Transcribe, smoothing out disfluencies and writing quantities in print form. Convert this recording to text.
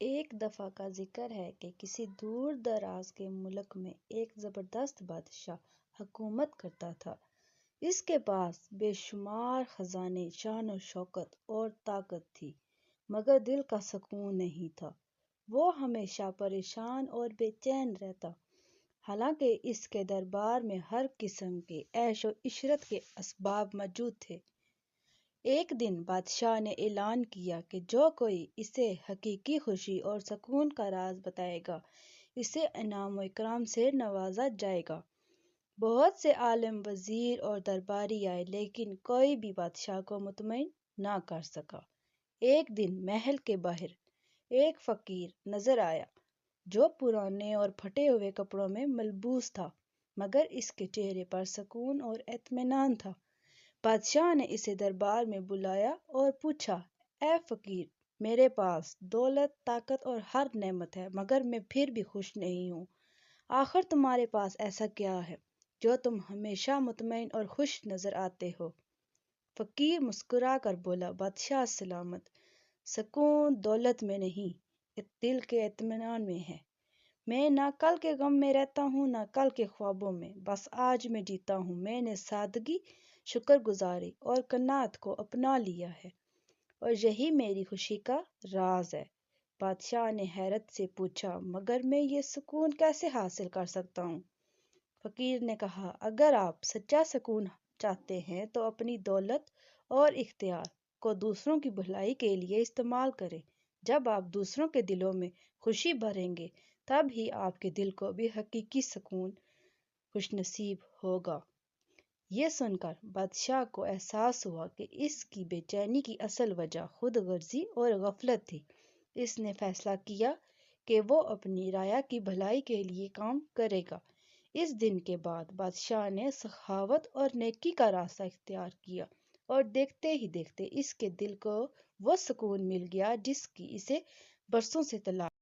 ایک دفعہ کا ذکر ہے کہ کسی دور دراز کے ملک میں ایک زبردست بادشاہ حکومت کرتا تھا۔ اس کے پاس بے شمار خزانے، شان و شوکت اور طاقت تھی، مگر دل کا سکون نہیں تھا۔ وہ ہمیشہ پریشان اور بے چین رہتا، حالانکہ اس کے دربار میں ہر قسم کے عیش و عشرت کے اسباب موجود تھے۔ ایک دن بادشاہ نے اعلان کیا کہ جو کوئی اسے حقیقی خوشی اور سکون کا راز بتائے گا، اسے انعام و اکرام سے نوازا جائے گا۔ بہت سے عالم، وزیر اور درباری آئے، لیکن کوئی بھی بادشاہ کو مطمئن نہ کر سکا۔ ایک دن محل کے باہر ایک فقیر نظر آیا جو پرانے اور پھٹے ہوئے کپڑوں میں ملبوس تھا، مگر اس کے چہرے پر سکون اور اطمینان تھا۔ بادشاہ نے اسے دربار میں بلایا اور پوچھا، اے فقیر، میرے پاس دولت، طاقت اور ہر نعمت ہے، مگر میں پھر بھی خوش نہیں ہوں۔ آخر تمہارے پاس ایسا کیا ہے جو تم ہمیشہ مطمئن اور خوش نظر آتے ہو؟ فقیر مسکرا کر بولا، بادشاہ سلامت، سکون دولت میں نہیں، دل کے اطمینان میں ہے۔ میں نہ کل کے غم میں رہتا ہوں، نہ کل کے خوابوں میں، بس آج میں جیتا ہوں۔ میں نے سادگی، شکر گزاری اور قناعت کو اپنا لیا ہے، اور یہی میری خوشی کا راز ہے۔ بادشاہ نے حیرت سے پوچھا، مگر میں یہ سکون کیسے حاصل کر سکتا ہوں؟ فقیر نے کہا، اگر آپ سچا سکون چاہتے ہیں تو اپنی دولت اور اختیار کو دوسروں کی بھلائی کے لیے استعمال کریں۔ جب آپ دوسروں کے دلوں میں خوشی بھریں گے، تب ہی آپ کے دل کو بھی حقیقی سکون خوش نصیب ہوگا۔ یہ سن کر بادشاہ کو احساس ہوا کہ اس کی بے چینی کی اصل وجہ خود غرضی اور غفلت تھی۔ اس نے فیصلہ کیا کہ وہ اپنی رعایا کی بھلائی کے لیے کام کرے گا۔ اس دن کے بعد بادشاہ نے سخاوت اور نیکی کا راستہ اختیار کیا، اور دیکھتے ہی دیکھتے اس کے دل کو وہ سکون مل گیا جس کی اسے برسوں سے تلاش